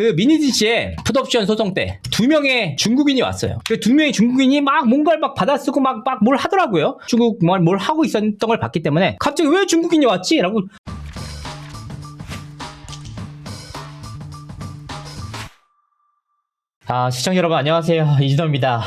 그 미니진 씨의 풋옵션 소송 때 2명의 중국인이 왔어요. 그 2명의 중국인이 막 뭔가를 막 받아쓰고 막 뭘 하더라고요. 중국 뭘 하고 있었던 걸 봤기 때문에 갑자기 왜 중국인이 왔지? 라고. 시청자 여러분 안녕하세요. 이진호입니다.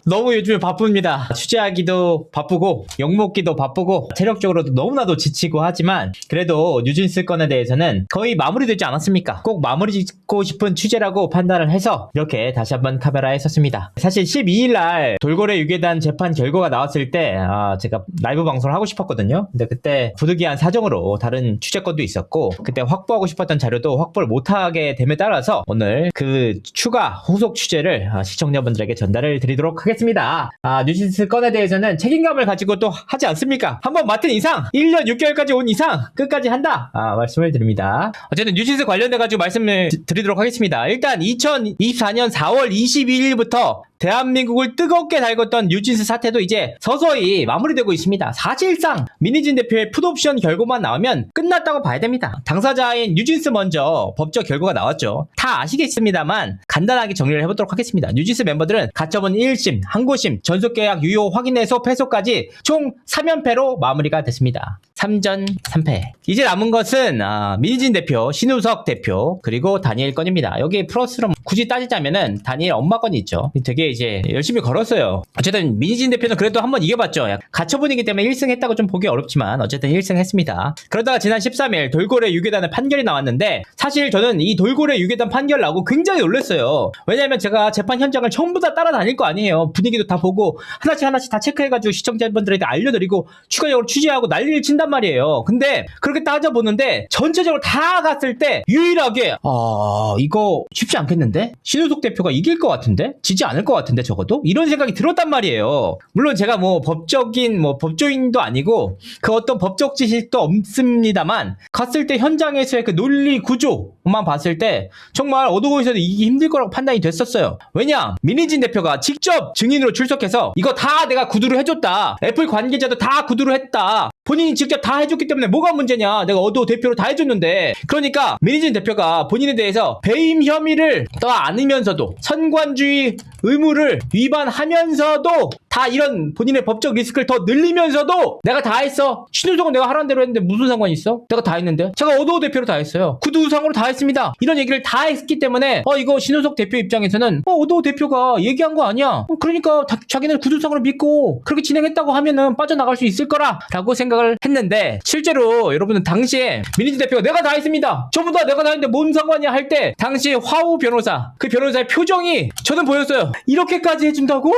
너무 요즘에 바쁩니다. 취재하기도 바쁘고 욕먹기도 바쁘고 체력적으로도 너무나도 지치고 하지만 그래도 뉴진스 건에 대해서는 거의 마무리되지 않았습니까? 꼭 마무리 짓고 싶은 취재라고 판단을 해서 이렇게 다시 한번 카메라에 섰습니다. 사실 12일날 돌고래 유괴단 재판 결과가 나왔을 때 제가 라이브 방송을 하고 싶었거든요. 근데 그때 부득이한 사정으로 다른 취재건도 있었고 그때 확보하고 싶었던 자료도 확보를 못하게 됨에 따라서 오늘 그 추가 후속 취재를 시청자분들에게 전달을 드리도록 하겠습니다. 뉴진스 건에 대해서는 책임감을 가지고 또 하지 않습니까? 한번 맡은 이상 1년 6개월까지 온 이상 끝까지 한다 말씀을 드립니다. 어쨌든 뉴진스 관련돼 가지고 말씀을 드리도록 하겠습니다. 일단 2024년 4월 22일부터 대한민국을 뜨겁게 달궜던 뉴진스 사태도 이제 서서히 마무리되고 있습니다. 사실상 미니진 대표의 풋옵션 결과만 나오면 끝났다고 봐야 됩니다. 당사자인 뉴진스 먼저 법적 결과가 나왔죠. 다 아시겠습니다만 간단하게 정리를 해보도록 하겠습니다. 뉴진스 멤버들은 가처분 1심, 항고심, 전속계약 유효 확인해서 패소까지 총 3연패로 마무리가 됐습니다. 3전 3패. 이제 남은 것은 미니진 대표, 신우석 대표, 그리고 다니엘 건입니다. 여기 플러스로 굳이 따지자면은 다니엘 엄마 건이 있죠. 되게 이제 열심히 걸었어요. 어쨌든 미니진 대표는 그래도 한번 이겨봤죠. 가처분이기 때문에 1승 했다고 좀 보기 어렵지만 어쨌든 1승 했습니다. 그러다가 지난 13일 돌고래 유괴단의 판결이 나왔는데 사실 저는 이 돌고래 유괴단 판결 나오고 굉장히 놀랐어요. 왜냐면 제가 재판 현장을 전부 다 따라다닐 거 아니에요. 분위기도 다 보고 하나씩 다 체크해가지고 시청자분들에게 알려드리고 추가적으로 취재하고 난리를 친단 말이에요. 근데 그렇게 따져보는데 전체적으로 다 갔을 때 유일하게 이거 쉽지 않겠는데? 신우석 대표가 이길 것 같은데? 지지 않을 것 같은데 적어도? 이런 생각이 들었단 말이에요. 물론 제가 법조인도 아니고 그 어떤 법적 지식도 없습니다만 갔을 때 현장에서의 그 논리 구조만 봤을 때 정말 어두고에서도 이기기 힘들 거라고 판단이 됐었어요. 왜냐? 미니진 대표가 직접 증인으로 출석해서 이거 다 내가 구두로 해줬다. 애플 관계자도 다 구두로 했다. 본인이 직접 다 해줬기 때문에 뭐가 문제냐. 내가 어두워 대표로 다 해줬는데. 그러니까 미니진 대표가 본인에 대해서 배임 혐의를 떠안으면서도 선관주의 의무를 위반하면서도 다 이런 본인의 법적 리스크를 더 늘리면서도 내가 다 했어. 신우석은 내가 하라는 대로 했는데 무슨 상관이 있어? 내가 다 했는데. 제가 어두워 대표로 다 했어요. 구두상으로 다 했습니다. 이런 얘기를 다 했기 때문에 이거 신우석 대표 입장에서는 어두워 대표가 얘기한 거 아니야. 그러니까 자기는 구두상으로 믿고 그렇게 진행했다고 하면은 빠져나갈 수 있을 거라 라고 생각을 했는데 실제로 여러분은 당시에 미니진 대표가 내가 다 했습니다. 전부 다 내가 다 했는데 뭔 상관이야 할 때 당시에 화우 변호사 그 변호사의 표정이 저는 보였어요. 이렇게까지 해준다고?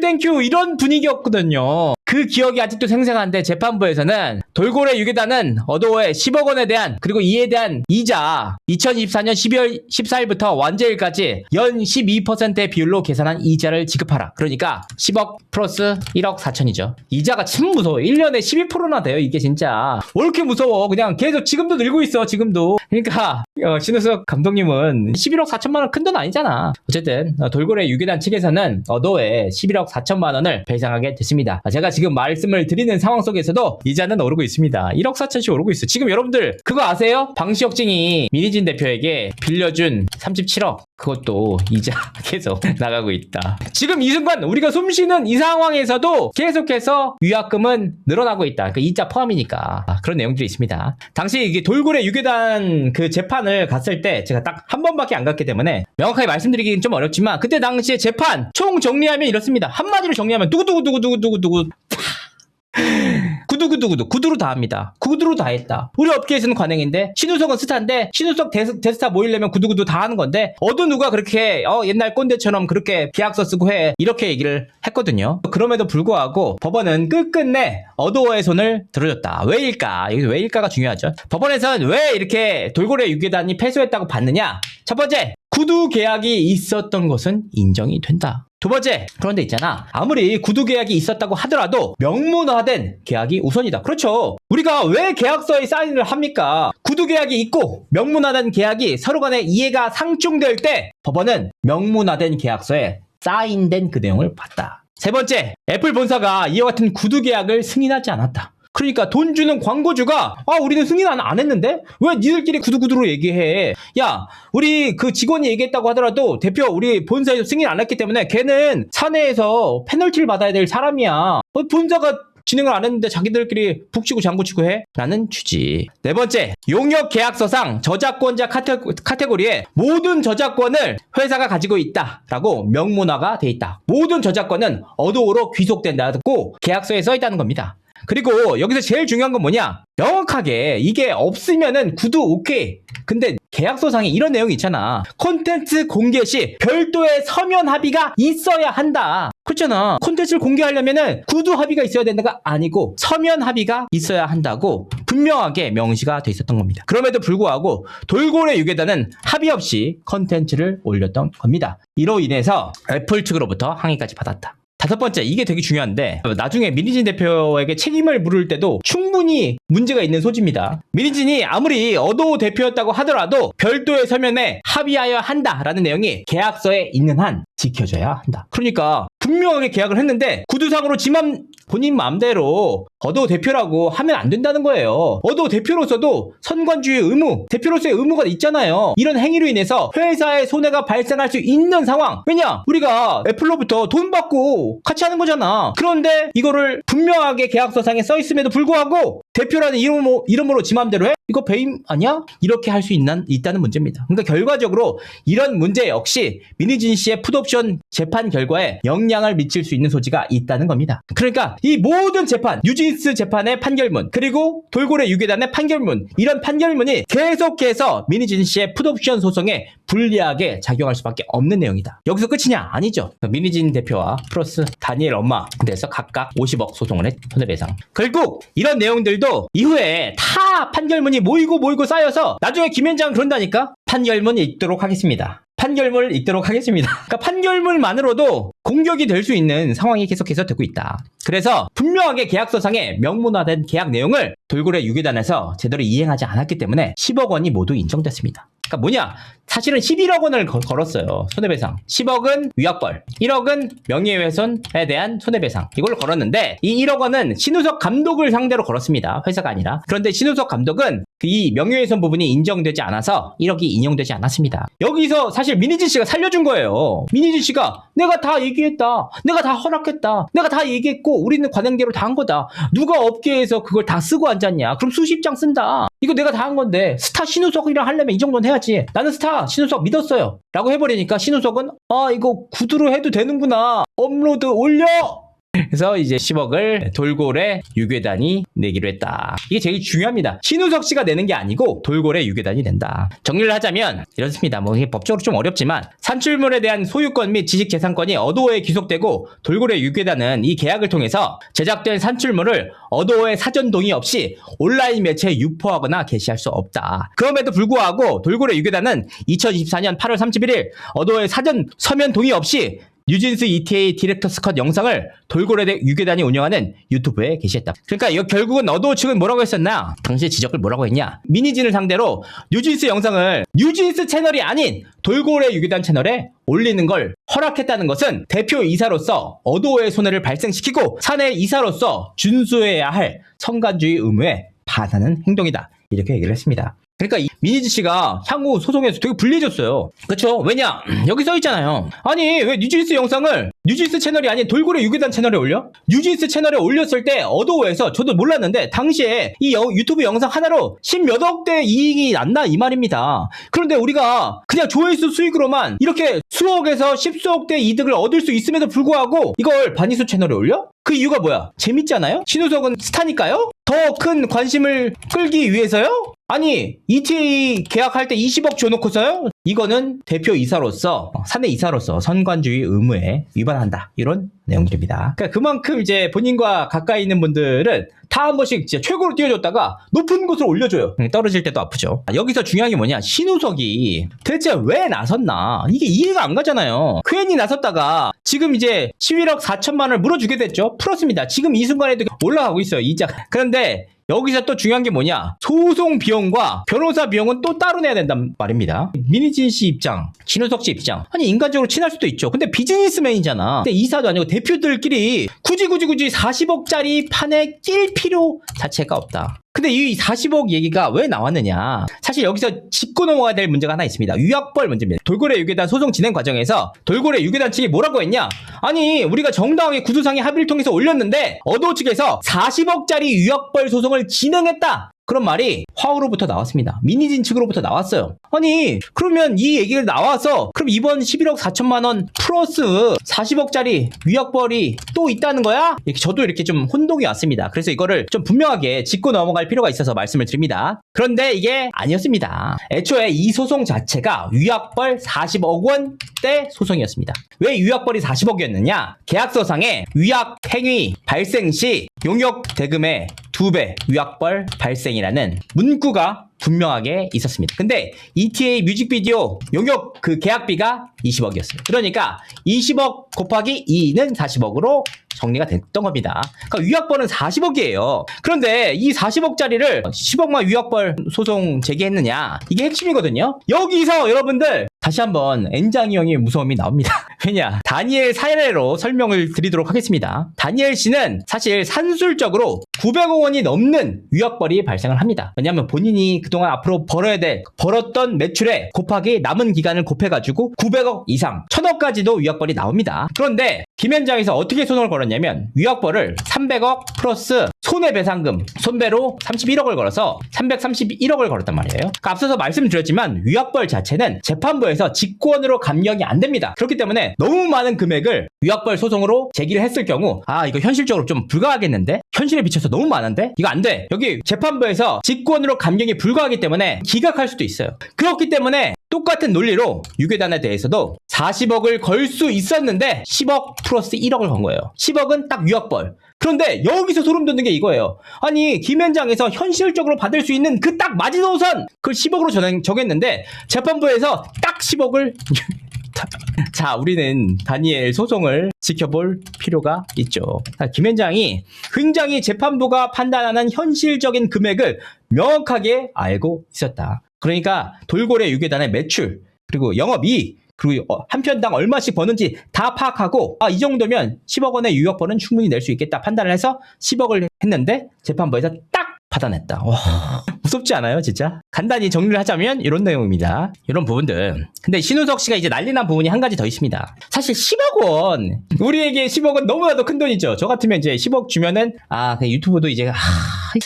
땡큐 이런 분위기였거든요. 그 기억이 아직도 생생한데 재판부에서는 돌고래 유괴단은 어도어의 10억 원에 대한 그리고 이에 대한 이자 2024년 12월 14일부터 완제일까지 연 12%의 비율로 계산한 이자를 지급하라. 그러니까 10억 플러스 1억 4천이죠. 이자가 참 무서워. 1년에 12%나 돼요. 이게 진짜. 왜 이렇게 무서워. 그냥 계속 지금도 늘고 있어. 지금도. 그러니까 신우석 감독님은 11억 4천만 원 큰 돈 아니잖아. 어쨌든 돌고래 유괴단 측에서는 어도에 11억 4천만 원을 배상하게 됐습니다. 제가 지금 말씀을 드리는 상황 속에서도 이자는 오르고 있습니다. 1억 4천씩 오르고 있어. 지금 여러분들 그거 아세요? 방시혁증이 미니진 대표에게 빌려준 37억 그것도 이자 계속 나가고 있다. 지금 이 순간 우리가 숨쉬는 이 상황에서도 계속해서 위약금은 늘어나고 있다. 그 이자 포함이니까 그런 내용들이 있습니다. 당시 이게 돌고래 유괴단 그 재판을 갔을 때 제가 딱 한 번밖에 안 갔기 때문에 명확하게 말씀드리기는 좀 어렵지만 그때 당시에 재판 총 정리하면 이렇습니다. 한마디로 정리하면 두구두구두구두구두구 구두로 다 합니다. 구두로 다 했다. 우리 업계에서는 관행인데 신우석은 스타인데 신우석 대스타 모이려면 구두구두 다 하는 건데 누가 그렇게 옛날 꼰대처럼 그렇게 계약서 쓰고 해 이렇게 얘기를 했거든요. 그럼에도 불구하고 법원은 끝끝내 어도어의 손을 들어줬다. 왜일까? 여기서 왜일까가 중요하죠. 법원에서는 왜 이렇게 돌고래 유괴단이 패소했다고 봤느냐? 첫 번째, 구두 계약이 있었던 것은 인정이 된다. 두 번째, 그런데 있잖아. 아무리 구두 계약이 있었다고 하더라도 명문화된 계약이 우선이다. 그렇죠. 우리가 왜 계약서에 사인을 합니까? 구두 계약이 있고 명문화된 계약이 서로 간에 이해가 상충될 때 법원은 명문화된 계약서에 사인된 그 내용을 봤다. 세 번째, 애플 본사가 이와 같은 구두 계약을 승인하지 않았다. 그러니까 돈 주는 광고주가 우리는 승인 안 했는데 왜 니들끼리 구두구두로 얘기해. 야 우리 그 직원이 얘기했다고 하더라도 대표 우리 본사에서 승인 안 했기 때문에 걔는 사내에서 페널티를 받아야 될 사람이야. 본사가 진행을 안 했는데 자기들끼리 북치고 장구치고 해? 라는 취지. 네 번째, 용역 계약서상 저작권자 카테고리에 모든 저작권을 회사가 가지고 있다라고 명문화가 돼 있다. 모든 저작권은 어도어로 귀속된다고 계약서에 써 있다는 겁니다. 그리고 여기서 제일 중요한 건 뭐냐? 명확하게 이게 없으면은 구두 오케이. 근데 계약서상에 이런 내용이 있잖아. 콘텐츠 공개 시 별도의 서면 합의가 있어야 한다. 그렇잖아. 콘텐츠를 공개하려면은 구두 합의가 있어야 된다가 아니고 서면 합의가 있어야 한다고 분명하게 명시가 돼 있었던 겁니다. 그럼에도 불구하고 돌고래 유괴단은 합의 없이 콘텐츠를 올렸던 겁니다. 이로 인해서 애플 측으로부터 항의까지 받았다. 다섯 번째, 이게 되게 중요한데 나중에 민희진 대표에게 책임을 물을 때도 충분히 문제가 있는 소지입니다. 민희진이 아무리 어도어 대표였다고 하더라도 별도의 서면에 합의하여야 한다라는 내용이 계약서에 있는 한 지켜져야 한다. 그러니까 분명하게 계약을 했는데 구두상으로 본인 마음대로 어도어 대표라고 하면 안 된다는 거예요. 어도어 대표로서도 선관주의 의무, 대표로서의 의무가 있잖아요. 이런 행위로 인해서 회사에 손해가 발생할 수 있는 상황. 왜냐? 우리가 애플로부터 돈 받고 같이 하는 거잖아. 그런데 이거를 분명하게 계약서상에 써 있음에도 불구하고 대표라는 이름으로 지 맘대로 해? 이거 배임 아니야? 이렇게 할 수 있다는 문제입니다. 그러니까 결과적으로 이런 문제 역시 민희진 씨의 풋옵션 재판 결과에 영향을 미칠 수 있는 소지가 있다는 겁니다. 그러니까 이 모든 재판, 뉴진스 재판의 판결문, 그리고 돌고래 유괴단의 판결문, 이런 판결문이 계속해서 민희진 씨의 풋옵션 소송에 불리하게 작용할 수밖에 없는 내용이다. 여기서 끝이냐? 아니죠. 민희진 대표와 플러스 다니엘 엄마 그래서 각각 50억 소송을 했 손해배상. 결국 이런 내용들도 이후에 다 판결문이 모이고 쌓여서 나중에 김현장 그런다니까? 판결문 읽도록 하겠습니다. 판결문을 읽도록 하겠습니다. 그러니까 판결문만으로도 공격이 될 수 있는 상황이 계속해서 되고 있다. 그래서 분명하게 계약서상에 명문화된 계약 내용을 돌고래 유괴단에서 제대로 이행하지 않았기 때문에 10억 원이 모두 인정됐습니다. 그러니까 뭐냐? 사실은 11억 원을 걸었어요. 손해배상. 10억은 위약벌, 1억은 명예훼손에 대한 손해배상. 이걸 걸었는데 이 1억 원은 신우석 감독을 상대로 걸었습니다. 회사가 아니라. 그런데 신우석 감독은 이 명예훼손 부분이 인정되지 않아서 1억이 인용되지 않았습니다. 여기서 사실 민희진 씨가 살려준 거예요. 민희진 씨가 내가 다 얘기했다. 내가 다 허락했다. 내가 다 얘기했고 우리는 관행대로 다 한 거다. 누가 업계에서 그걸 다 쓰고 앉았냐. 그럼 수십 장 쓴다. 이거 내가 다 한 건데 스타 신우석이랑 하려면 이 정도는 해야지. 나는 스타 신우석 믿었어요 라고 해버리니까 신우석은 이거 구두로 해도 되는구나. 업로드 올려. 그래서 이제 10억을 돌고래 유괴단이 내기로 했다. 이게 제일 중요합니다. 신우석 씨가 내는 게 아니고 돌고래 유괴단이 낸다. 정리를 하자면 이렇습니다. 뭐 이게 법적으로 좀 어렵지만 산출물에 대한 소유권 및 지식재산권이 어도어에 귀속되고 돌고래 유괴단은 이 계약을 통해서 제작된 산출물을 어도어의 사전 동의 없이 온라인 매체에 유포하거나 게시할 수 없다. 그럼에도 불구하고 돌고래 유괴단은 2024년 8월 31일 어도어의 사전 서면 동의 없이 뉴진스 ETA 디렉터스 컷 영상을 돌고래 유괴단이 운영하는 유튜브에 게시했다. 그러니까 이거 결국은 어도어 측은 뭐라고 했었나? 당시의 지적을 뭐라고 했냐? 민희진을 상대로 뉴진스 영상을 뉴진스 채널이 아닌 돌고래 유괴단 채널에 올리는 걸 허락했다는 것은 대표 이사로서 어도어의 손해를 발생시키고 사내 이사로서 준수해야 할 선관주의 의무에 반하는 행동이다. 이렇게 얘기를 했습니다. 그러니까 이 민희진 씨가 향후 소송에서 되게 불리해졌어요. 그렇죠? 왜냐? 여기 써 있잖아요. 아니 왜 뉴진스 영상을 뉴진스 채널이 아닌 돌고래 유괴단 채널에 올려? 뉴진스 채널에 올렸을 때 어도어에서 저도 몰랐는데 당시에 이 유튜브 영상 하나로 10몇억 대 이익이 났나 이 말입니다. 그런데 우리가 그냥 조회수 수익으로만 이렇게 수억에서 10수억 대 이득을 얻을 수 있음에도 불구하고 이걸 반니수 채널에 올려? 그 이유가 뭐야? 재밌잖아요? 신우석은 스타니까요? 더 큰 관심을 끌기 위해서요? 아니 ETA 계약할 때 20억 줘놓고서요? 이거는 대표 이사로서 사내 이사로서 선관주의 의무에 위반한다. 이런 내용들입니다. 그러니까 그만큼 이제 본인과 가까이 있는 분들은 다 한 번씩 진짜 최고로 띄워줬다가 높은 곳으로 올려줘요. 떨어질 때도 아프죠. 여기서 중요한 게 뭐냐? 신우석이 대체 왜 나섰나? 이게 이해가 안 가잖아요. 괜히 나섰다가 지금 이제 11억 4천만을 물어주게 됐죠. 풀었습니다. 지금 이 순간에도 올라가고 있어요. 이자. 그런데 그런데 여기서 또 중요한 게 뭐냐? 소송 비용과 변호사 비용은 또 따로 내야 된단 말입니다. 민희진 씨 입장, 신우석 씨 입장. 아니 인간적으로 친할 수도 있죠. 근데 비즈니스맨이잖아. 근데 이사도 아니고 대표들끼리 굳이 40억짜리 판에 낄 필요 자체가 없다. 근데 이 40억 얘기가 왜 나왔느냐? 사실 여기서 짚고 넘어가야 될 문제가 하나 있습니다. 위약벌 문제입니다. 돌고래 유괴단 소송 진행 과정에서 돌고래 유괴단 측이 뭐라고 했냐? 아니 우리가 정당하게 구두상의 합의를 통해서 올렸는데 어도 측에서 40억짜리 위약벌 소송을 진행했다. 그런 말이 화우로부터 나왔습니다. 민희진 측으로부터 나왔어요. 아니 그러면 이 얘기가 나와서 그럼 이번 11억 4천만 원 플러스 40억짜리 위약벌이 또 있다는 거야? 이렇게 저도 이렇게 좀 혼동이 왔습니다. 그래서 이거를 좀 분명하게 짚고 넘어갈 필요가 있어서 말씀을 드립니다. 그런데 이게 아니었습니다. 애초에 이 소송 자체가 위약벌 40억 원대 소송이었습니다. 왜 위약벌이 40억이었느냐? 계약서상에 위약 행위 발생 시 용역 대금의 2배 위약벌 발생이라는 문구가 분명하게 있었습니다. 근데 ETA 뮤직비디오 용역 그 계약비가 20억이었어요. 그러니까 20억 곱하기 2는 40억으로 정리가 됐던 겁니다. 그러니까 위약벌은 40억이에요. 그런데 이 40억짜리를 10억만 위약벌 소송 제기했느냐? 이게 핵심이거든요. 여기서 여러분들 다시 한번 N장이 형의 무서움이 나옵니다. 왜냐? 다니엘 사례로 설명을 드리도록 하겠습니다. 다니엘 씨는 사실 산술적으로 900억 원이 넘는 위약벌이 발생을 합니다. 왜냐하면 본인이 그동안 앞으로 벌었던 매출에 곱하기 남은 기간을 곱해가지고 900억 이상, 1000억까지도 위약벌이 나옵니다. 그런데 김현장에서 어떻게 소송을 걸었냐면 위약벌을 300억 플러스 손해배상금, 손배로 31억을 걸어서 331억을 걸었단 말이에요. 그러니까 앞서서 말씀드렸지만 위약벌 자체는 재판부에서 직권으로 감경이 안 됩니다. 그렇기 때문에 너무 많은 금액을 위약벌 소송으로 제기를 했을 경우 이거 현실적으로 좀 불가하겠는데? 현실에 비춰서 너무 많은데? 이거 안 돼. 여기 재판부에서 직권으로 감경이 불가하기 때문에 기각할 수도 있어요. 그렇기 때문에 똑같은 논리로 유괴단에 대해서도 40억을 걸 수 있었는데 10억 플러스 1억을 건 거예요. 10억은 딱 위약벌. 그런데 여기서 소름 돋는 게 이거예요. 아니 김현장에서 현실적으로 받을 수 있는 그 딱 마지노선 그걸 10억으로 정했는데 재판부에서 딱 10억을 자, 우리는 다니엘 소송을 지켜볼 필요가 있죠. 김현장이 굉장히 재판부가 판단하는 현실적인 금액을 명확하게 알고 있었다. 그러니까 돌고래 유괴단의 매출, 그리고 영업이익, 그리고 한 편당 얼마씩 버는지 다 파악하고 이 정도면 10억 원의 위약벌은 충분히 낼 수 있겠다 판단을 해서 10억을 했는데 재판부에서 딱 받아냈다. 와, 무섭지 않아요 진짜? 간단히 정리를 하자면 이런 내용입니다. 이런 부분들. 근데 신우석 씨가 이제 난리 난 부분이 한 가지 더 있습니다. 사실 10억 원, 우리에게 10억 원 너무나도 큰 돈이죠. 저 같으면 이제 10억 주면은 그냥 유튜브도 이제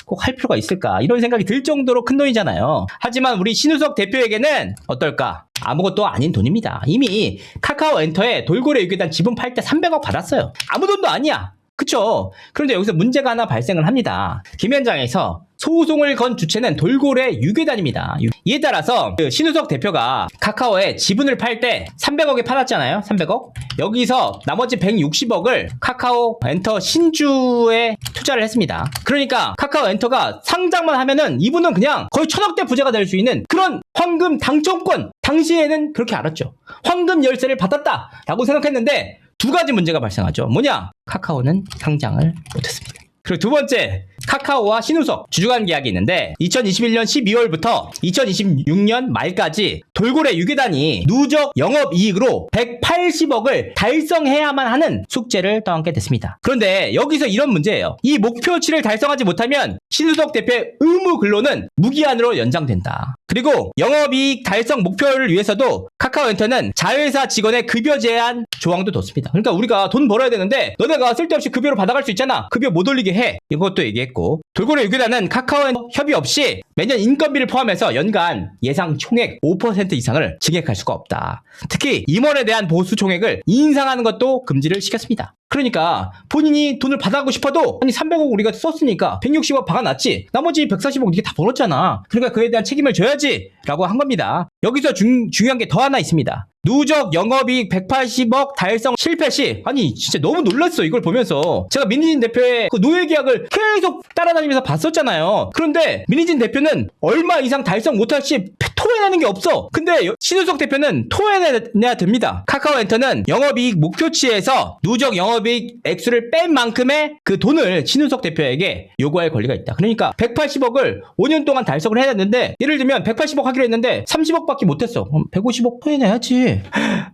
꼭 할 필요가 있을까 이런 생각이 들 정도로 큰 돈이잖아요. 하지만 우리 신우석 대표에게는 어떨까? 아무것도 아닌 돈입니다. 이미 카카오 엔터에 돌고래 유괴단 지분 팔 때 300억 받았어요. 아무 돈도 아니야. 그쵸? 그런데 여기서 문제가 하나 발생을 합니다. 김현장에서 소송을 건 주체는 돌고래 유괴단입니다. 이에 따라서 신우석 대표가 카카오에 지분을 팔 때 300억에 팔았잖아요. 300억. 여기서 나머지 160억을 카카오 엔터 신주에 투자를 했습니다. 그러니까 카카오 엔터가 상장만 하면은 이분은 그냥 거의 1000억대 부자가 될 수 있는 그런 황금 당첨권. 당시에는 그렇게 알았죠. 황금 열쇠를 받았다라고 생각했는데 두 가지 문제가 발생하죠. 뭐냐? 카카오는 상장을 못했습니다. 그리고 두 번째, 카카오와 신우석 주주간 계약이 있는데 2021년 12월부터 2026년 말까지 돌고래 유괴단이 누적 영업이익으로 180억을 달성해야만 하는 숙제를 떠안게 됐습니다. 그런데 여기서 이런 문제예요. 이 목표치를 달성하지 못하면 신우석 대표의 의무 근로는 무기한으로 연장된다. 그리고 영업이익 달성 목표를 위해서도 카카오엔터는 자회사 직원의 급여 제한 조항도 뒀습니다. 그러니까 우리가 돈 벌어야 되는데 너네가 쓸데없이 급여를 받아갈 수 있잖아. 급여 못 올리게 해. 이것도 얘기했고, 돌고래 유괴단은 카카오엔터 협의 없이 매년 인건비를 포함해서 연간 예상 총액 5% 이상을 증액할 수가 없다. 특히 임원에 대한 보수 총액을 인상하는 것도 금지를 시켰습니다. 그러니까 본인이 돈을 받아가고 싶어도 300억 우리가 썼으니까 160억 박아놨지, 나머지 140억 니가 다 벌었잖아. 그러니까 그에 대한 책임을 져야지 라고 한 겁니다. 여기서 중요한 게 더 하나 있습니다. 누적 영업이익 180억 달성 실패 시 아니 진짜 너무 놀랐어 이걸 보면서. 제가 민희진 대표의 그 노예 계약을 계속 따라다니면서 봤었잖아요. 그런데 민희진 대표는 얼마 이상 달성 못할 시 토해내는 게 없어. 근데 신우석 대표는 토해내야 됩니다. 카카오엔터는 영업이익 목표치에서 누적 영업이익 액수를 뺀 만큼의 그 돈을 신우석 대표에게 요구할 권리가 있다. 그러니까 180억을 5년 동안 달성을 해야 했는데, 예를 들면 180억 하기로 했는데 30억밖에 못했어. 그럼 150억 토해내야지.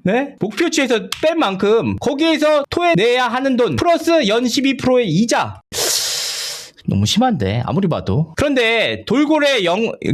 네? 목표치에서 뺀 만큼 거기에서 토해내야 하는 돈 플러스 연 12%의 이자. 너무 심한데 아무리 봐도. 그런데 돌고래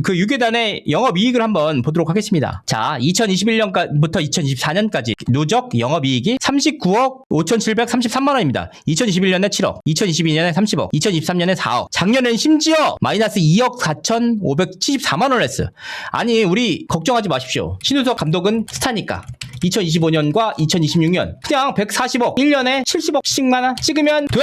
그 유괴단의 영업이익을 한번 보도록 하겠습니다. 자, 2021년부터 2024년까지 누적 영업이익이 39억 5,733만 원입니다. 2021년에 7억, 2022년에 30억, 2023년에 4억, 작년엔 심지어 마이너스 2억 4,574만 원을 했어요. 아니 우리 걱정하지 마십시오. 신우석 감독은 스타니까 2025년과 2026년 그냥 140억 1년에 70억씩만 찍으면 돼.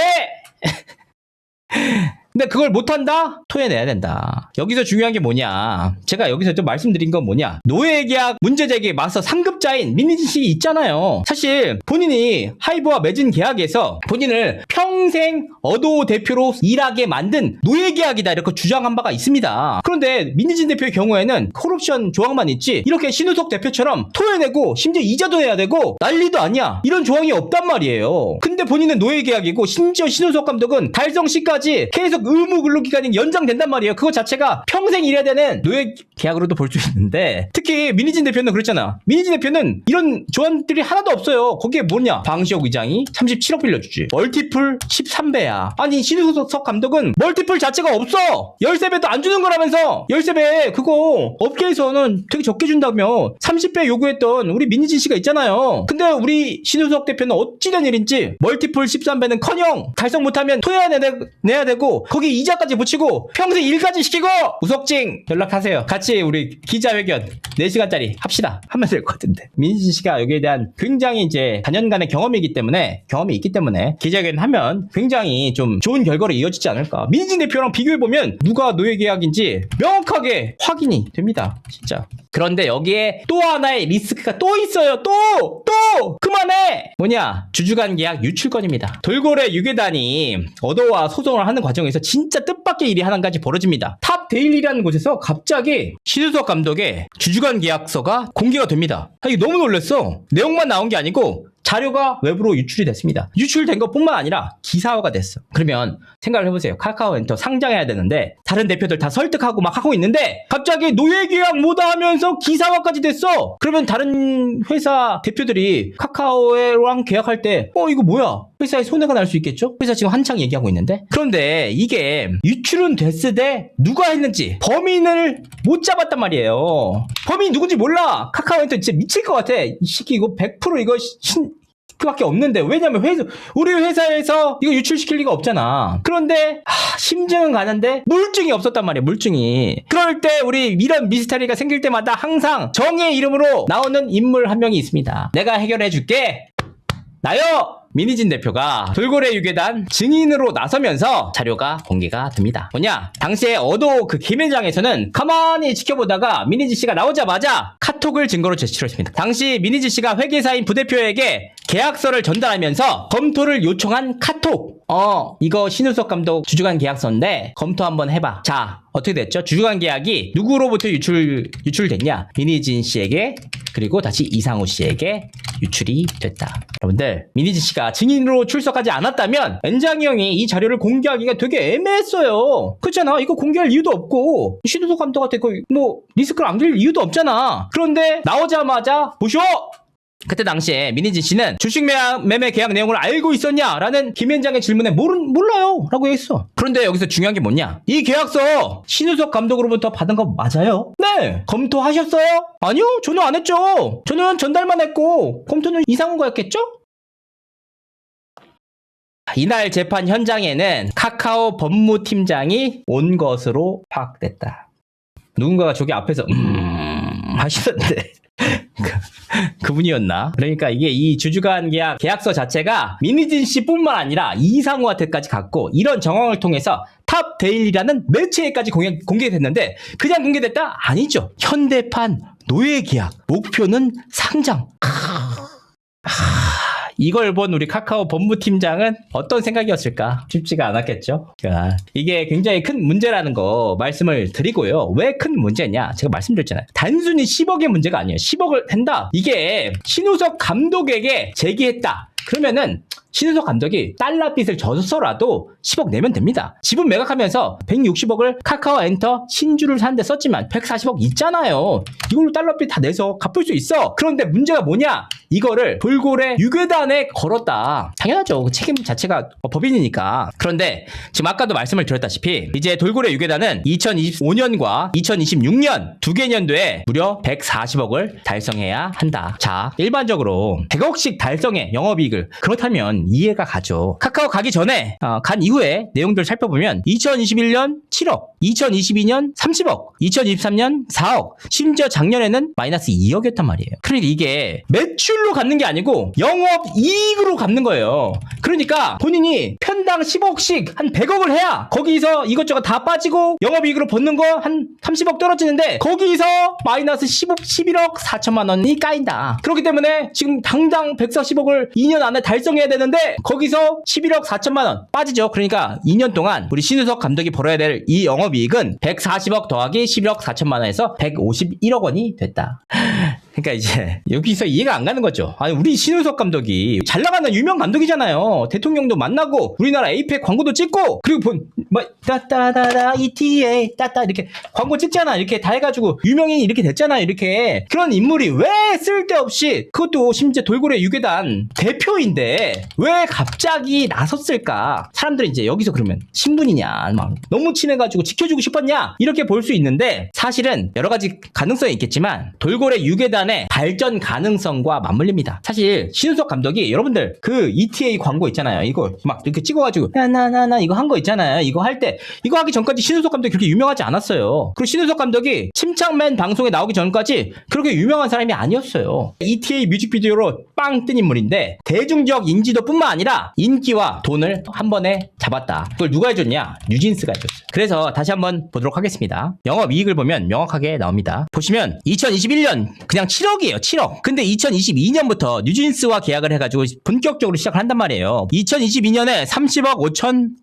근데 그걸 못한다? 토해내야 된다. 여기서 중요한 게 뭐냐, 제가 여기서 좀 말씀드린 건 뭐냐, 노예계약 문제제기에 맞서 상급자인 민희진 씨 있잖아요. 사실 본인이 하이브와 맺은 계약에서 본인을 평생 어도 대표로 일하게 만든 노예계약이다 이렇게 주장한 바가 있습니다. 그런데 민희진 대표의 경우에는 콜옵션 조항만 있지 이렇게 신우석 대표처럼 토해내고 심지어 이자도 내야 되고 난리도 아니야. 이런 조항이 없단 말이에요. 근데 본인은 노예계약이고 심지어 신우석 감독은 달성 시까지 계속 의무 근로기간이 연장된단 말이에요. 그거 자체가 평생 일해야 되는 노예 계약으로도 볼 수 있는데, 특히 민희진 대표는 그랬잖아. 민희진 대표는 이런 조항들이 하나도 없어요. 거기에 뭐냐, 방시혁 의장이 37억 빌려주지, 멀티플 13배야. 아니 신우석 감독은 멀티플 자체가 없어. 열세배도 안 주는 거라면서. 열세배 그거 업계에서는 되게 적게 준다며 30배 요구했던 우리 민희진 씨가 있잖아요. 근데 우리 신우석 대표는 어찌된 일인지 멀티플 13배는커녕 달성 못하면 토해내야 되고 거기 이자까지 붙이고 평생 일까지 시키고. 우석증 연락하세요. 같이 우리 기자회견 4시간짜리 합시다. 하면 될 것 같은데. 민희진 씨가 여기에 대한 굉장히 이제 4년간의 경험이 있기 때문에 기자회견 하면 굉장히 좀 좋은 결과로 이어지지 않을까. 민희진 대표랑 비교해보면 누가 노예계약인지 명확하게 확인이 됩니다. 진짜. 그런데 여기에 또 하나의 리스크가 또 있어요. 또 그만해. 뭐냐, 주주간 계약 유출건입니다. 돌고래 유괴단이 어도와 소송을 하는 과정에서 진짜 뜻밖의 일이 한 가지 벌어집니다. 탑 데일리라는 곳에서 갑자기 신우석 감독의 주주간 계약서가 공개가 됩니다. 이거 너무 놀랐어. 내용만 나온 게 아니고 자료가 외부로 유출이 됐습니다. 유출된 것뿐만 아니라 기사화가 됐어. 그러면 생각을 해보세요. 카카오엔터 상장해야 되는데 다른 대표들 다 설득하고 막 하고 있는데 갑자기 노예계약 뭐다 하면서 기사화까지 됐어. 그러면 다른 회사 대표들이 카카오랑 계약할 때 이거 뭐야, 회사에 손해가 날 수 있겠죠? 회사 지금 한창 얘기하고 있는데. 그런데 이게 유출은 됐으되 누가 했는지 범인을 못 잡았단 말이에요. 범인이 누군지 몰라. 카카오엔터 진짜 미칠 것 같아. 이 새끼 이거 100% 이거 그밖에 없는데. 왜냐면 우리 회사에서 이거 유출시킬 리가 없잖아. 그런데 심증은 가는데 물증이 없었단 말이야. 물증이. 그럴 때 우리 이런 미스터리가 생길 때마다 항상 정의 이름으로 나오는 인물 한 명이 있습니다. 내가 해결해 줄게. 나요. 민희진 대표가 돌고래 유괴단 증인으로 나서면서 자료가 공개가 됩니다. 뭐냐, 당시에 어도 그 김회장에서는 가만히 지켜보다가 민희진 씨가 나오자마자 카톡을 증거로 제시를 했습니다. 당시 민희진 씨가 회계사인 부대표에게 계약서를 전달하면서 검토를 요청한 카톡. 이거 신우석 감독 주주간 계약서인데 검토 한번 해봐. 자, 어떻게 됐죠? 주주간 계약이 누구로부터 유출됐냐? 민희진 씨에게, 그리고 다시 이상우 씨에게 유출이 됐다. 여러분들, 민희진 씨가 증인으로 출석하지 않았다면 엔장이 형이 이 자료를 공개하기가 되게 애매했어요. 그렇잖아. 이거 공개할 이유도 없고 신우석 감독한테 리스크를 안길 이유도 없잖아. 그런데 나오자마자 보쇼! 그때 당시에 민희진 씨는 주식 매매 계약 내용을 알고 있었냐? 라는 김현장의 질문에 몰라요 라고 했어. 그런데 여기서 중요한 게 뭐냐, 이 계약서 신우석 감독으로부터 받은 거 맞아요? 네. 검토하셨어요? 아니요, 저는 안 했죠. 저는 전달만 했고 검토는 이상우가 했겠죠? 이날 재판 현장에는 카카오 법무팀장이 온 것으로 파악됐다. 누군가가 저기 앞에서 하시던데 그분이었나? 그러니까 이게 이 주주간 계약서 자체가 민희진 씨뿐만 아니라 이상우한테까지 갔고, 이런 정황을 통해서 탑 데일리라는 매체에까지 공개됐는데 그냥 공개됐다? 아니죠. 현대판 노예 계약, 목표는 상장. 이걸 본 우리 카카오 본부팀장은 어떤 생각이었을까? 쉽지가 않았겠죠. 그러니까 이게 굉장히 큰 문제라는 거 말씀을 드리고요. 왜 큰 문제냐? 제가 말씀드렸잖아요. 단순히 10억의 문제가 아니에요. 10억을 낸다. 이게 신우석 감독에게 제기했다. 그러면은 신우석 감독이 달러빚을 져서라도 10억 내면 됩니다. 지분 매각하면서 160억을 카카오 엔터 신주를 사는데 썼지만 140억 있잖아요. 이걸로 달러빚 다 내서 갚을 수 있어. 그런데 문제가 뭐냐? 이거를 돌고래 유괴단에 걸었다. 당연하죠. 그 책임 자체가 법인이니까. 그런데 지금 아까도 말씀을 드렸다시피 이제 돌고래 유괴단은 2025년과 2026년 두 개년도에 무려 140억을 달성해야 한다. 자, 일반적으로 100억씩 달성해 영업이익을. 그렇다면 이해가 가죠. 카카오 가기 전에 간 이후에 내용들 살펴보면 2021년 7억, 2022년 30억, 2023년 4억, 심지어 작년에는 마이너스 2억이었단 말이에요. 그러니까 이게 매출로 갚는 게 아니고 영업이익으로 갚는 거예요. 그러니까 본인이 편당 10억씩 한 100억을 해야 거기서 이것저것 다 빠지고 영업이익으로 벗는 거 한 30억 떨어지는데 거기서 마이너스 11억 4천만 원이 까인다. 그렇기 때문에 지금 당장 140억을 2년 안에 달성해야 되는데 거기서 11억 4천만 원 빠지죠. 그러니까 2년 동안 우리 신우석 감독이 벌어야 될 이 영업이익은 140억 더하기 11억 4천만 원에서 151억 원이 됐다. 그러니까 이제 여기서 이해가 안 가는 거죠. 아니 우리 신우석 감독이 잘 나가는 유명 감독이잖아요. 대통령도 만나고 우리나라 에이펙 광고도 찍고 그리고 따따다다 ETA 따따 이렇게 광고 찍잖아. 이렇게 다 해가지고 유명인이 이렇게 됐잖아요. 이렇게 그런 인물이 왜 쓸데없이 그것도 심지어 돌고래 유괴단 대표인데 왜 갑자기 나섰을까? 사람들이 이제 여기서 그러면 신분이냐 막 너무 친해가지고 지켜주고 싶었냐 이렇게 볼 수 있는데 사실은 여러 가지 가능성이 있겠지만 돌고래 유괴단의 발전 가능성과 맞물립니다. 사실 신우석 감독이 여러분들 그 ETA 광고 있잖아요. 이거 막 이렇게 찍어가지고 나 이거 한 거 있잖아요. 이거 할 때 이거 하기 전까지 신우석 감독이 그렇게 유명하지 않았어요. 그리고 신우석 감독이 침착맨 방송에 나오기 전까지 그렇게 유명한 사람이 아니었어요. ETA 뮤직비디오로 빵 뜬 인물인데 대중적 인지도뿐만 아니라 인기와 돈을 한 번에 잡았다. 그걸 누가 해줬냐? 뉴진스가 해줬어요. 그래서 다시 한번 보도록 하겠습니다. 영업이익을 보면 명확하게 나옵니다. 보시면 2021년 그냥 7억이에요. 7억. 근데 2022년부터 뉴진스와 계약을 해가지고 본격적으로 시작을 한단 말이에요. 2022년에 30억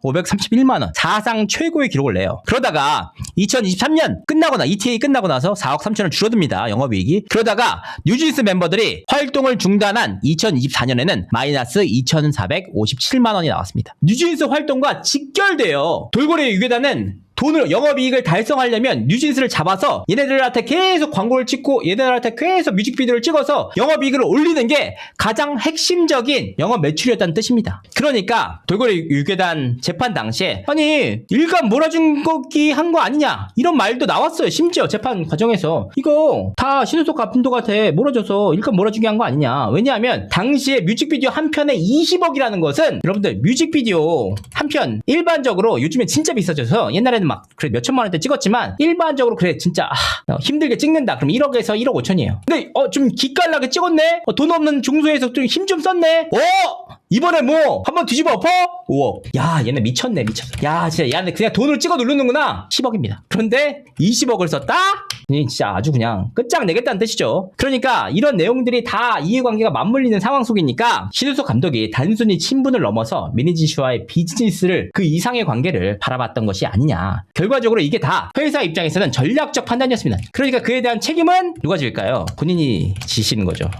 5,531만 원. 사상 최고의 기록을 내요. 그러다가 2023년 끝나거나 ETA 끝나고 나서 4억 3천을 줄어듭니다. 영업이익이. 그러다가 뉴진스 멤버들이 활동을 중단한 2024년에는 마이너스 2,457만 원이 나왔습니다. 뉴진스 활동과 직결돼요. 돌고래 유괴단은 돈을 영업이익을 달성하려면 뉴진스를 잡아서 얘네들한테 계속 광고를 찍고 얘네들한테 계속 뮤직비디오를 찍어서 영업이익을 올리는 게 가장 핵심적인 영업 매출이었다는 뜻입니다. 그러니까 돌고래 유괴단 재판 당시에 아니 일감 몰아준 거기 한 거 아니냐 이런 말도 나왔어요. 심지어 재판 과정에서 이거 다 신우석 감독한테 몰아줘서 일감 몰아주게 한 거 아니냐. 왜냐하면 당시에 뮤직비디오 한 편에 20억이라는 것은 여러분들 뮤직비디오 한 편 일반적으로 요즘에 진짜 비싸져서 옛날에는 막 그래 몇 천만 원대 찍었지만 일반적으로 그래 진짜 힘들게 찍는다 그럼 1억에서 1억 5천이에요. 근데 좀 기깔나게 찍었네. 돈 없는 중소에서 좀 힘 좀 썼네. 이번에 뭐 한번 뒤집어 엎어? 5억. 야 얘네 미쳤네 미쳤어. 야 진짜 얘네 그냥 돈을 찍어 누르는구나. 10억입니다. 그런데 20억을 썼다? 진짜 아주 그냥 끝장내겠다는 뜻이죠. 그러니까 이런 내용들이 다 이해관계가 맞물리는 상황 속이니까 신우석 감독이 단순히 친분을 넘어서 미니진 씨와의 비즈니스를 그 이상의 관계를 바라봤던 것이 아니냐. 결과적으로 이게 다 회사 입장에서는 전략적 판단이었습니다. 그러니까 그에 대한 책임은 누가 질까요? 본인이 지시는 거죠.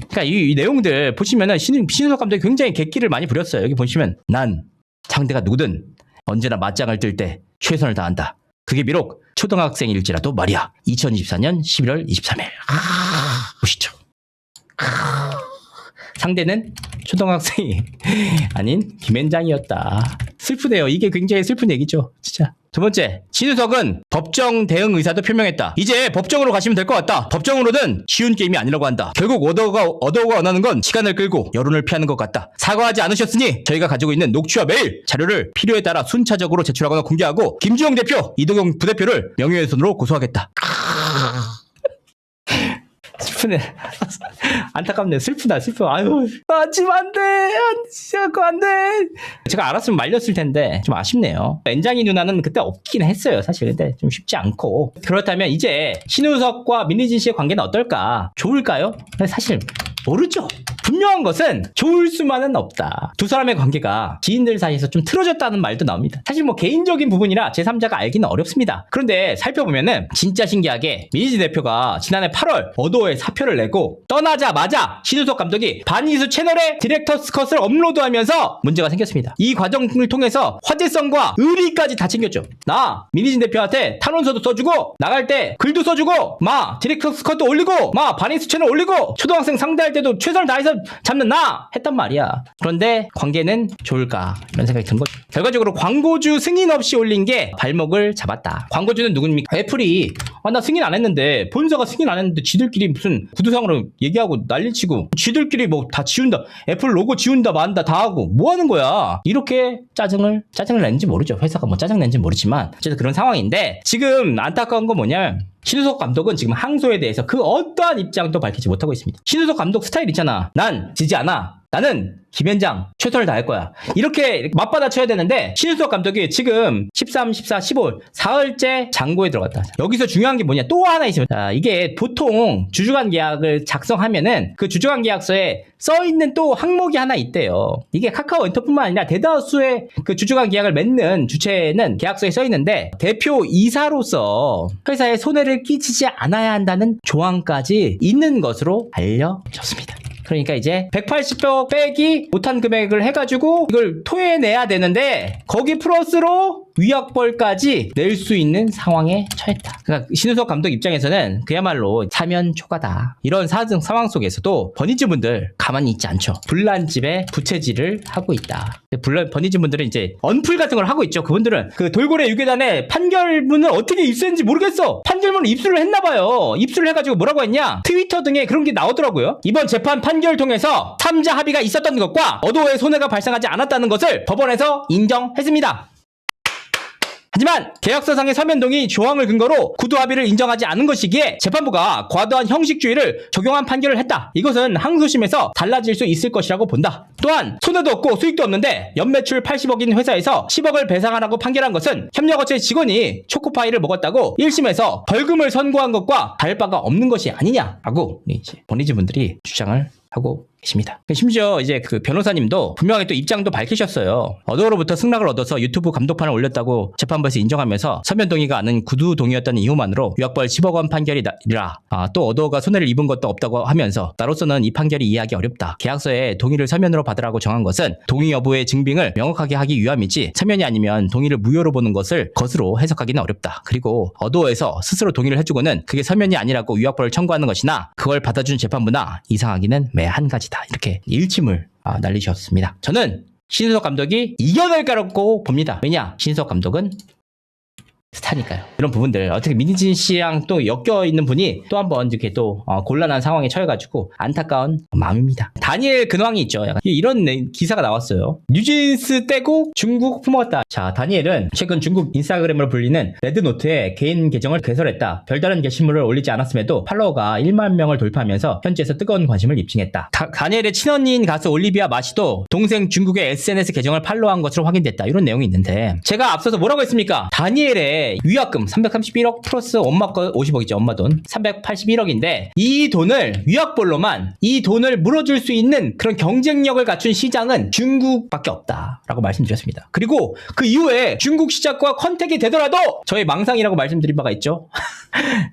그러니까 이 내용들 보시면은 신우석 감독이 굉장히 객기를 많이 부렸어요. 여기 보시면 난 상대가 누구든 언제나 맞짱을 뜰 때 최선을 다한다. 그게 비록 초등학생일지라도 말이야. 2024년 11월 23일. 보시죠. 상대는 초등학생이 아닌 김앤장이었다. 슬프네요. 이게 굉장히 슬픈 얘기죠. 진짜. 두 번째, 신우석은 법정 대응 의사도 표명했다. 이제 법정으로 가시면 될 것 같다. 법정으로는 쉬운 게임이 아니라고 한다. 결국 얻어오가 원하는 건 시간을 끌고 여론을 피하는 것 같다. 사과하지 않으셨으니 저희가 가지고 있는 녹취와 메일, 자료를 필요에 따라 순차적으로 제출하거나 공개하고 김주영 대표, 이동영 부대표를 명예훼손으로 고소하겠다. 슬프네. 안타깝네. 슬프다, 슬퍼. 아유, 지금 안 돼. 진짜 그거 안 돼. 제가 알았으면 말렸을 텐데, 좀 아쉽네요. 엔장이 누나는 그때 없긴 했어요, 사실. 근데 좀 쉽지 않고. 그렇다면 이제 신우석과 민희진 씨의 관계는 어떨까? 좋을까요? 사실 모르죠. 분명한 것은 좋을 수만은 없다. 두 사람의 관계가 지인들 사이에서 좀 틀어졌다는 말도 나옵니다. 사실 뭐 개인적인 부분이라 제3자가 알기는 어렵습니다. 그런데 살펴보면은 진짜 신기하게 민희진 대표가 지난해 8월 어도어에 사표를 내고 떠나자마자 신우석 감독이 반이수 채널에 디렉터스 컷을 업로드하면서 문제가 생겼습니다. 이 과정을 통해서 화제성과 의리까지 다 챙겼죠. 나 민희진 대표한테 탄원서도 써주고 나갈 때 글도 써주고 마 디렉터스 컷도 올리고 마 반이수 채널 올리고 초등학생 상대할 때도 최선을 다해서 잡는 나 했단 말이야. 그런데 관계는 좋을까 이런 생각이 든 거죠. 결과적으로 광고주 승인 없이 올린 게 발목을 잡았다. 광고주는 누굽니까? 애플이 나 승인 안 했는데 본사가 승인 안 했는데 지들끼리 무슨 구두상으로 얘기하고 난리치고 지들끼리 뭐 다 지운다. 애플 로고 지운다 만다 다 하고 뭐 하는 거야. 이렇게 짜증을 냈는지 모르죠. 회사가 뭐 짜증 낸지 모르지만 어쨌든 그런 상황인데 지금 안타까운 건 뭐냐면 신우석 감독은 지금 항소에 대해서 그 어떠한 입장도 밝히지 못하고 있습니다. 신우석 감독 스타일 있잖아. 난 지지 않아. 나는 김현장 최선을 다할 거야. 이렇게 맞받아쳐야 되는데 신우석 감독이 지금 13, 14, 15 사흘째 장고에 들어갔다. 여기서 중요한 게 뭐냐 또 하나 있습니다. 자, 이게 보통 주주간 계약을 작성하면은 그 주주간 계약서에 써있는 또 항목이 하나 있대요. 이게 카카오 엔터뿐만 아니라 대다수의 그 주주간 계약을 맺는 주체는 계약서에 써있는데 대표 이사로서 회사에 손해를 끼치지 않아야 한다는 조항까지 있는 것으로 알려졌습니다. 그러니까 이제 180억 빼기 못한 금액을 해가지고 이걸 토해내야 되는데 거기 플러스로 위약벌까지 낼 수 있는 상황에 처했다. 그러니까 신우석 감독 입장에서는 그야말로 사면 초과다. 이런 상황 속에서도 버니즈분들 가만히 있지 않죠. 불난집에 부채질을 하고 있다. 버니즈분들은 이제 언플 같은 걸 하고 있죠. 그분들은 그 돌고래 유괴단의 판결문을 어떻게 입수했는지 모르겠어. 판결문을 입수를 했나봐요. 입수를 해가지고 뭐라고 했냐? 트위터 등에 그런 게 나오더라고요. 이번 재판 판결 통해서 3자 합의가 있었던 것과 어도어의 손해가 발생하지 않았다는 것을 법원에서 인정했습니다. 하지만 계약서상의 서면 동의 조항을 근거로 구두 합의를 인정하지 않은 것이기에 재판부가 과도한 형식주의를 적용한 판결을 했다. 이것은 항소심에서 달라질 수 있을 것이라고 본다. 또한 손해도 없고 수익도 없는데 연매출 80억인 회사에서 10억을 배상하라고 판결한 것은 협력업체 직원이 초코파이를 먹었다고 1심에서 벌금을 선고한 것과 다를 바가 없는 것이 아니냐라고 이제 버니즈분들이 주장을 하고 계십니다. 심지어 이제 그 변호사님도 분명하게 또 입장도 밝히셨어요. 어도어로부터 승낙을 얻어서 유튜브 감독판을 올렸다고 재판부에서 인정하면서 서면 동의가 아닌 구두 동의였다는 이유만으로 위약벌 10억 원 판결이라 또 어도어가 손해를 입은 것도 없다고 하면서 나로서는 이 판결이 이해하기 어렵다. 계약서에 동의를 서면으로 받으라고 정한 것은 동의 여부의 증빙을 명확하게 하기 위함이지 서면이 아니면 동의를 무효로 보는 것을 것으로 해석하기는 어렵다. 그리고 어도어에서 스스로 동의를 해주고는 그게 서면이 아니라고 위약벌을 청구하는 것이나 그걸 받아준 재판부나 이상하기는 매한 가지다. 이렇게 일침을 날리셨습니다. 저는 신우석 감독이 이겨낼 거라고 봅니다. 왜냐? 신우석 감독은 스타니까요. 이런 부분들 어떻게 민희진 씨랑 또 엮여 있는 분이 또 한번 이렇게 또 곤란한 상황에 처해가지고 안타까운 마음입니다. 다니엘 근황이 있죠. 약간 이런 기사가 나왔어요. 뉴진스 떼고 중국 품었다. 자, 다니엘은 최근 중국 인스타그램으로 불리는 레드노트에 개인 계정을 개설했다. 별다른 게시물을 올리지 않았음에도 팔로워가 1만 명을 돌파하면서 현지에서 뜨거운 관심을 입증했다. 다니엘의 친언니인 가수 올리비아 마시도 동생 중국의 SNS 계정을 팔로우한 것으로 확인됐다. 이런 내용이 있는데 제가 앞서서 뭐라고 했습니까? 다니엘의 위약금 331억 플러스 엄마 거 50억이죠. 엄마 돈 381억인데 이 돈을 위약벌로만 이 돈을 물어줄 수 있는 그런 경쟁력을 갖춘 시장은 중국밖에 없다라고 말씀드렸습니다. 그리고 그 이후에 중국 시작과 컨택이 되더라도 저의 망상이라고 말씀드린 바가 있죠.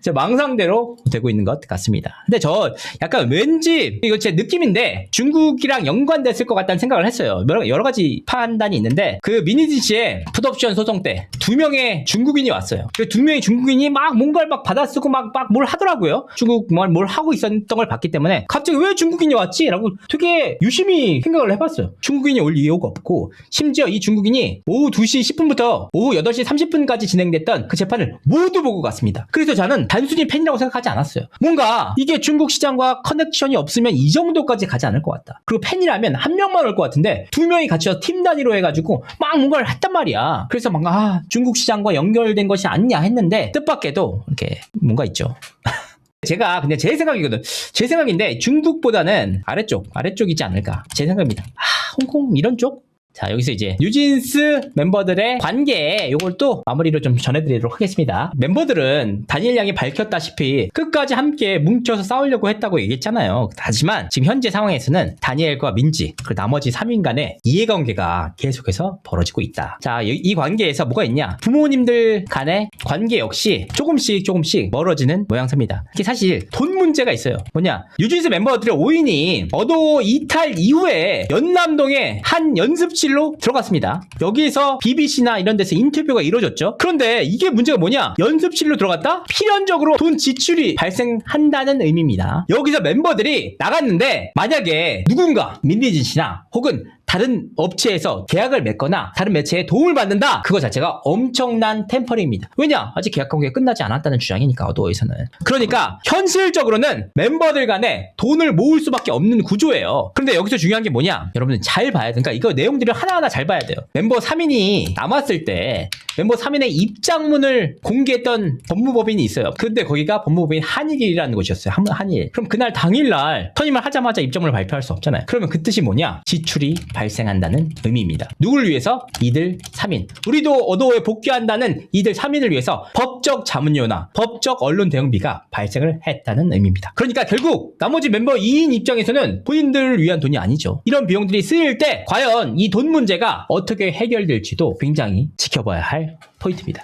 제 망상대로 되고 있는 것 같습니다. 근데 저 약간 왠지 이거 제 느낌인데 중국이랑 연관됐을 것 같다는 생각을 했어요. 여러 가지 판단이 있는데 그 민희진 씨의 풋옵션 소송 때 2명의 중국인이 왔어요. 그 2명의 중국인이 막 뭔가를 막 받아쓰고 막 뭘 하더라고요. 중국 뭘 하고 있었던 걸 봤기 때문에 갑자기 왜 중국인이 왔지? 라고 되게 유심히 생각을 해봤어요. 중국인이 올 이유가 없고 심지어 이 중국인이 오후 2시 10분부터 오후 8시 30분까지 진행됐던 그 재판을 모두 보고 갔습니다. 그래서 저는 단순히 팬이라고 생각하지 않았어요. 뭔가 이게 중국 시장과 커넥션이 없으면 이 정도까지 가지 않을 것 같다. 그리고 팬이라면 한 명만 올 것 같은데 2명이 같이 팀 단위로 해가지고 막 뭔가를 했단 말이야. 그래서 뭔가 중국 시장과 연결된 것이 아니냐 했는데 뜻밖에도 이렇게 뭔가 있죠. 제가 그냥 제 생각이거든. 제 생각인데 중국보다는 아래쪽이지 않을까. 제 생각입니다. 홍콩 이런 쪽? 자, 여기서 이제 뉴진스 멤버들의 관계 요걸 또 마무리로 좀 전해드리도록 하겠습니다. 멤버들은 다니엘 양이 밝혔다시피 끝까지 함께 뭉쳐서 싸우려고 했다고 얘기했잖아요. 하지만 지금 현재 상황에서는 다니엘과 민지 그리고 나머지 3인 간의 이해관계가 계속해서 벌어지고 있다. 자, 이 관계에서 뭐가 있냐? 부모님들 간의 관계 역시 조금씩 멀어지는 모양새입니다. 이게 사실 돈 문제가 있어요. 뭐냐? 뉴진스 멤버들의 5인이 어도 이탈 이후에 연남동의 한 연습실로 들어갔습니다. 여기에서 BBC나 이런 데서 인터뷰가 이루어졌죠. 그런데 이게 문제가 뭐냐? 연습실로 들어갔다? 필연적으로 돈 지출이 발생한다는 의미입니다. 여기서 멤버들이 나갔는데 만약에 누군가 민리진 씨나 혹은 다른 업체에서 계약을 맺거나 다른 매체에 도움을 받는다. 그거 자체가 엄청난 템퍼링입니다. 왜냐? 아직 계약 관계가 끝나지 않았다는 주장이니까 어도에서는. 그러니까 현실적으로는 멤버들 간에 돈을 모을 수밖에 없는 구조예요. 그런데 여기서 중요한 게 뭐냐? 여러분들 잘 봐야 되니까 이거 내용들을 하나하나 잘 봐야 돼요. 멤버 3인이 남았을 때 멤버 3인의 입장문을 공개했던 법무법인이 있어요. 근데 거기가 법무법인 한일이라는 곳이었어요. 한일. 그럼 그날 당일날 선임을 하자마자 입장문을 발표할 수 없잖아요. 그러면 그 뜻이 뭐냐? 지출이 발생한다는 의미입니다. 누굴 위해서? 이들 3인. 우리도 어도에 복귀한다는 이들 3인을 위해서 법적 자문료나 법적 언론 대응비가 발생을 했다는 의미입니다. 그러니까 결국 나머지 멤버 2인 입장에서는 본인들을 위한 돈이 아니죠. 이런 비용들이 쓰일 때 과연 이 돈 문제가 어떻게 해결될지도 굉장히 지켜봐야 할 포인트입니다.